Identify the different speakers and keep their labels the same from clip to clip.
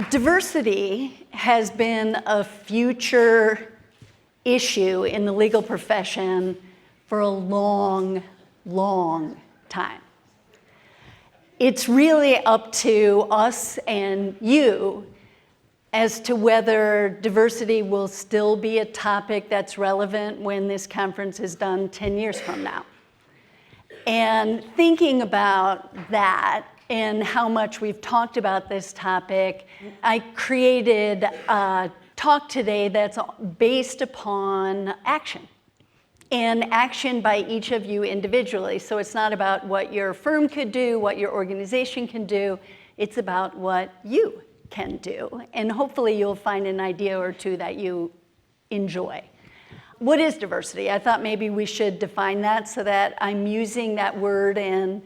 Speaker 1: Diversity has been a future issue in the legal profession for a long, long time. It's really up to us and you as to whether diversity will still be a topic that's relevant when this conference is done 10 years from now. And thinking about that and how much we've talked about this topic, I created a talk today that's based upon action. And action by each of you individually. So it's not about what your firm could do, what your organization can do, it's about what you can do. And hopefully you'll find an idea or two that you enjoy. What is diversity? I thought maybe we should define that so that I'm using that word in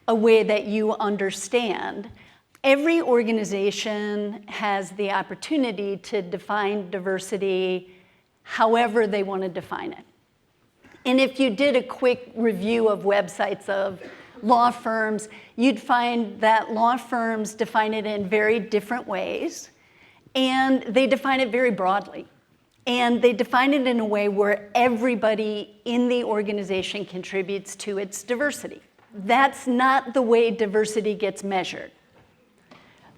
Speaker 1: a way that you understand. Every organization has the opportunity to define diversity however they want to define it. And if you did a quick review of websites of law firms, you'd find that law firms define it in very different ways, and they define it very broadly. And they define it in a way where everybody in the organization contributes to its diversity. That's not the way diversity gets measured.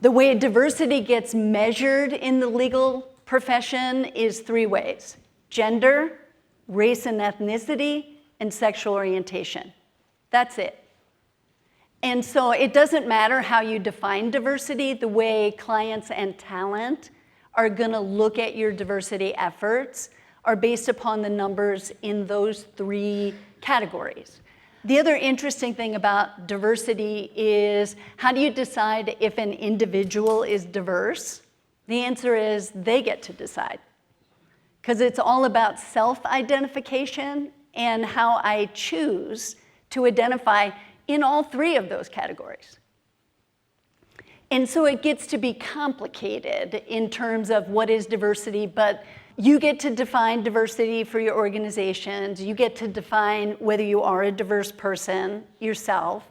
Speaker 1: The way diversity gets measured in the legal profession is three ways: gender, race and ethnicity, and sexual orientation. That's it. And so it doesn't matter how you define diversity, the way clients and talent are gonna look at your diversity efforts are based upon the numbers in those three categories. The other interesting thing about diversity is, how do you decide if an individual is diverse? The answer is they get to decide. Because it's all about self-identification and how I choose to identify in all three of those categories. And so it gets to be complicated in terms of what is diversity, but you get to define diversity for your organizations. You get to define whether you are a diverse person yourself,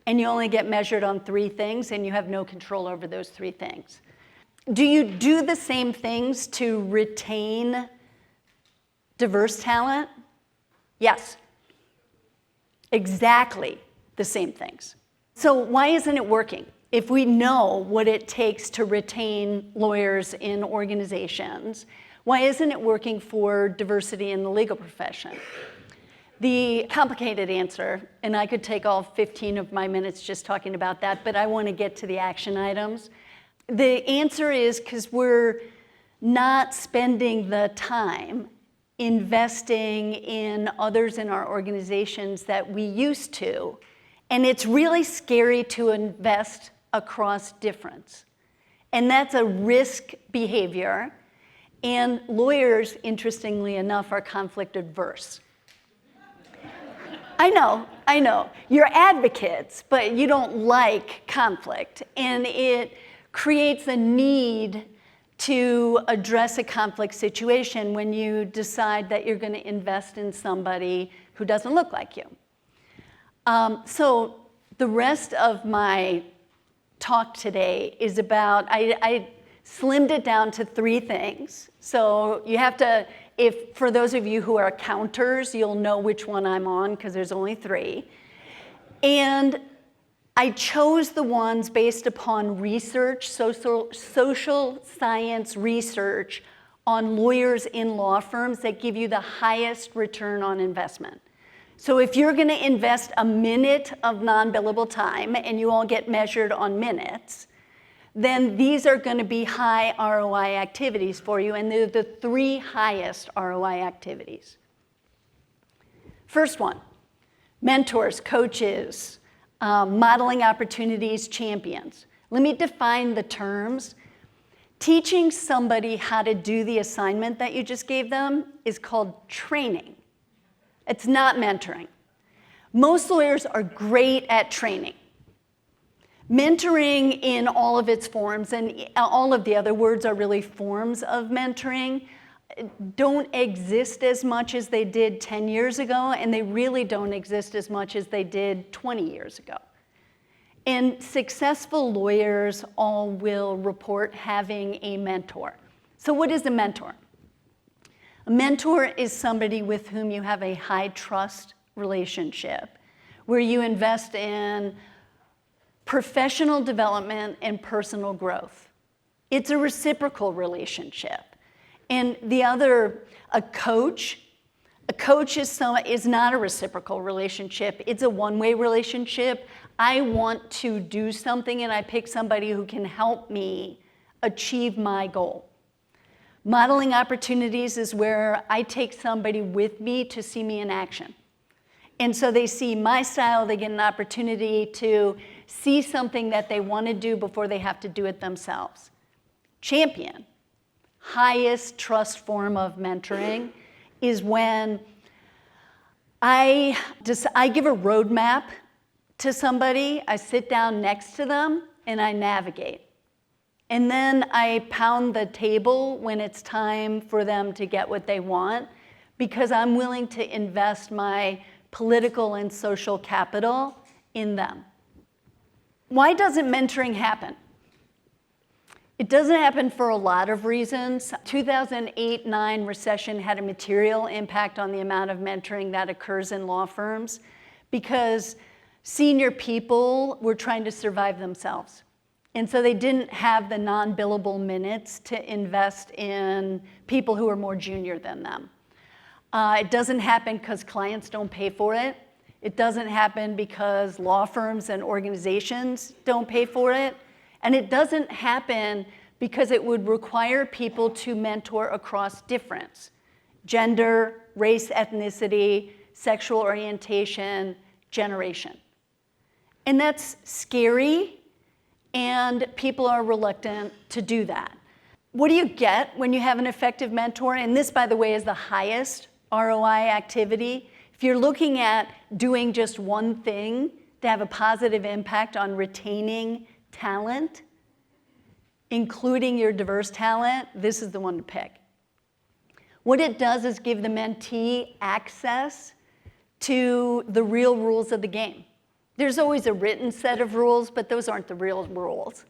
Speaker 1: and you only get measured on three things, and you have no control over those three things. Do you do the same things to retain diverse talent? Yes. Exactly the same things. So why isn't it working? If we know what it takes to retain lawyers in organizations, why isn't it working for diversity in the legal profession? The complicated answer, and I could take all 15 of my minutes just talking about that, but I want to get to the action items. The answer is because we're not spending the time investing in others in our organizations that we used to. And it's really scary to invest across difference. And that's a risk behavior. And lawyers, interestingly enough, are conflict adverse. I know. You're advocates, but you don't like conflict. And it creates a need to address a conflict situation when you decide that you're going to invest in somebody who doesn't look like you. So the rest of my talk today is about, I slimmed it down to three things. So you have to, for those of you who are counters, you'll know which one I'm on because there's only three. And I chose the ones based upon research, social science research on lawyers in law firms that give you the highest return on investment. So if you're going to invest a minute of non-billable time, and you all get measured on minutes, then these are going to be high ROI activities for you, and they're the three highest ROI activities. First one, mentors, coaches, modeling opportunities, champions. Let me define the terms. Teaching somebody how to do the assignment that you just gave them is called training. It's not mentoring. Most lawyers are great at training. Mentoring in all of its forms, and all of the other words are really forms of mentoring, don't exist as much as they did 10 years ago, and they really don't exist as much as they did 20 years ago. And successful lawyers all will report having a mentor. So what is a mentor? A mentor is somebody with whom you have a high trust relationship, where you invest in professional development and personal growth. It's a reciprocal relationship. And a coach is not a reciprocal relationship. It's a one-way relationship. I want to do something and I pick somebody who can help me achieve my goal. Modeling opportunities is where I take somebody with me to see me in action. And so they see my style, they get an opportunity to see something that they want to do before they have to do it themselves. Champion, highest trust form of mentoring, is when I give a roadmap to somebody, I sit down next to them, and I navigate. And then I pound the table when it's time for them to get what they want, because I'm willing to invest my political and social capital in them. Why doesn't mentoring happen? It doesn't happen for a lot of reasons. 2008-9 recession had a material impact on the amount of mentoring that occurs in law firms because senior people were trying to survive themselves. And so they didn't have the non-billable minutes to invest in people who are more junior than them. It doesn't happen because clients don't pay for it. It doesn't happen because law firms and organizations don't pay for it. And it doesn't happen because it would require people to mentor across difference: gender, race, ethnicity, sexual orientation, generation. And that's scary, and people are reluctant to do that. What do you get when you have an effective mentor? And this, by the way, is the highest ROI activity. If you're looking at doing just one thing to have a positive impact on retaining talent, including your diverse talent, this is the one to pick. What it does is give the mentee access to the real rules of the game. There's always a written set of rules, but those aren't the real rules.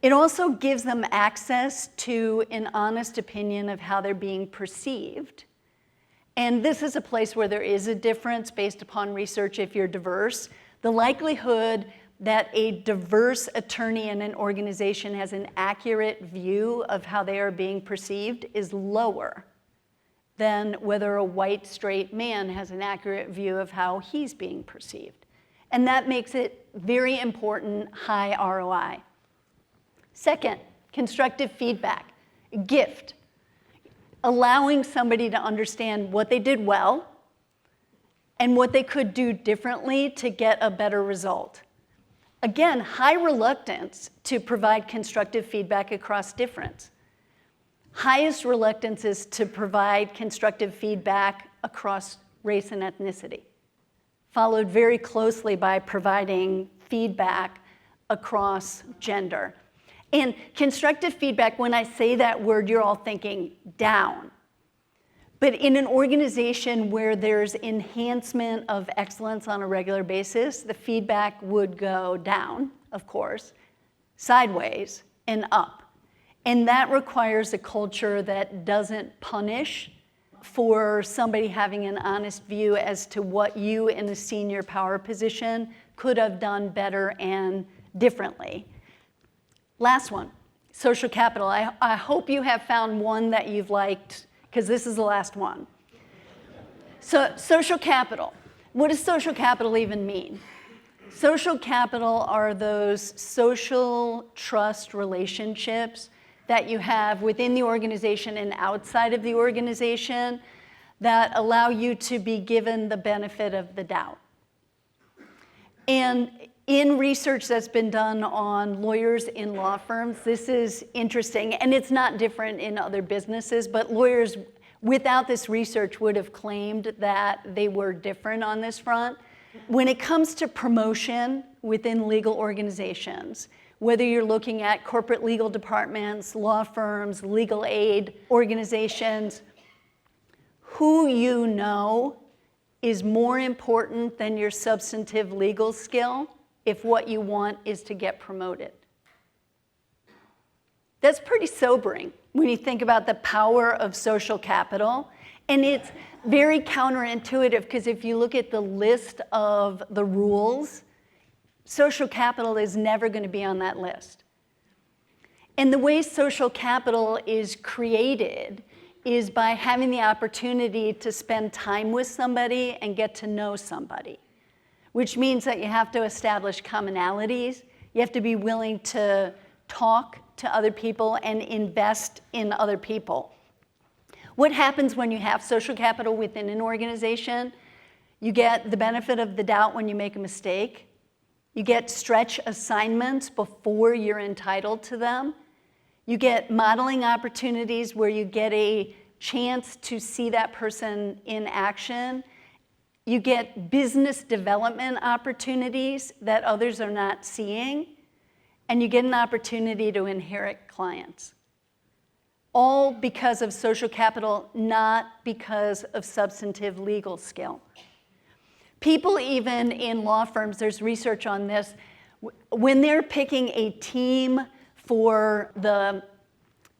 Speaker 1: It also gives them access to an honest opinion of how they're being perceived. And this is a place where there is a difference based upon research if you're diverse. The likelihood that a diverse attorney in an organization has an accurate view of how they are being perceived is lower than whether a white, straight man has an accurate view of how he's being perceived. And that makes it very important, high ROI. Second, constructive feedback, a gift. Allowing somebody to understand what they did well and what they could do differently to get a better result. Again, high reluctance to provide constructive feedback across difference. Highest reluctance is to provide constructive feedback across race and ethnicity, followed very closely by providing feedback across gender. And constructive feedback, when I say that word, you're all thinking down. But in an organization where there's enhancement of excellence on a regular basis, the feedback would go down, of course, sideways and up. And that requires a culture that doesn't punish for somebody having an honest view as to what you in a senior power position could have done better and differently. Last one, social capital. I hope you have found one that you've liked, because this is the last one. So social capital. What does social capital even mean? Social capital are those social trust relationships that you have within the organization and outside of the organization that allow you to be given the benefit of the doubt. And in research that's been done on lawyers in law firms, this is interesting, and it's not different in other businesses, but lawyers without this research would have claimed that they were different on this front. When it comes to promotion within legal organizations, whether you're looking at corporate legal departments, law firms, legal aid organizations, who you know is more important than your substantive legal skill if what you want is to get promoted. That's pretty sobering when you think about the power of social capital. And it's very counterintuitive because if you look at the list of the rules, social capital is never going to be on that list. And the way social capital is created is by having the opportunity to spend time with somebody and get to know somebody, which means that you have to establish commonalities. You have to be willing to talk to other people and invest in other people. What happens when you have social capital within an organization? You get the benefit of the doubt when you make a mistake. You get stretch assignments before you're entitled to them. You get modeling opportunities where you get a chance to see that person in action. You get business development opportunities that others are not seeing. And you get an opportunity to inherit clients. All because of social capital, not because of substantive legal skill. People even in law firms, there's research on this, when they're picking a team for the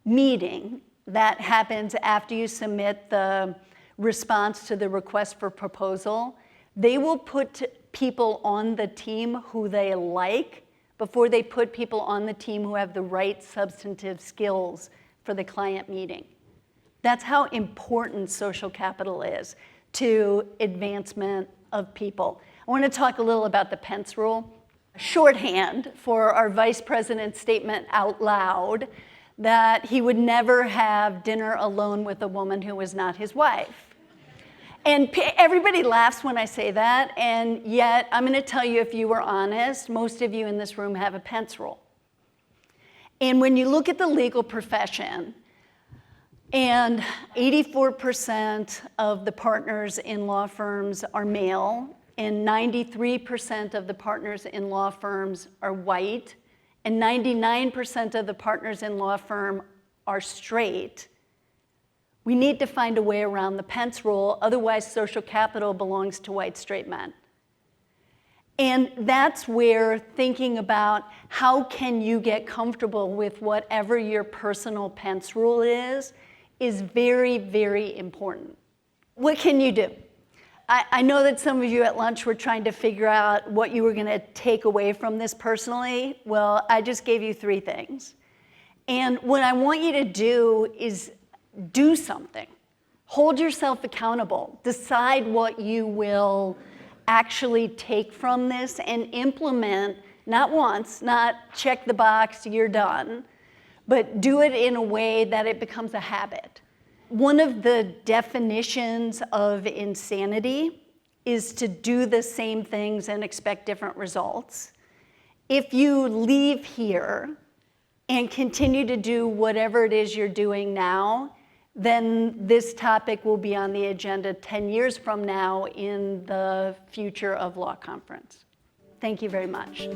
Speaker 1: meeting that happens after you submit the response to the request for proposal, they will put people on the team who they like before they put people on the team who have the right substantive skills for the client meeting. That's how important social capital is to advancement of people. I want to talk a little about the Pence rule. Shorthand for our vice president's statement out loud that he would never have dinner alone with a woman who was not his wife. And everybody laughs when I say that, and yet I'm going to tell you, if you were honest, most of you in this room have a Pence rule. And when you look at the legal profession, and 84% of the partners in law firms are male, and 93% of the partners in law firms are white, and 99% of the partners in law firm are straight, we need to find a way around the Pence rule, otherwise social capital belongs to white straight men. And that's where thinking about how can you get comfortable with whatever your personal Pence rule is very, very important. What can you do? I know that some of you at lunch were trying to figure out what you were going to take away from this personally. Well, I just gave you 3 things. And what I want you to do is do something. Hold yourself accountable. Decide what you will actually take from this and implement, not once, not check the box, you're done, but do it in a way that it becomes a habit. One of the definitions of insanity is to do the same things and expect different results. If you leave here and continue to do whatever it is you're doing now, then this topic will be on the agenda 10 years from now in the Future of Law Conference. Thank you very much.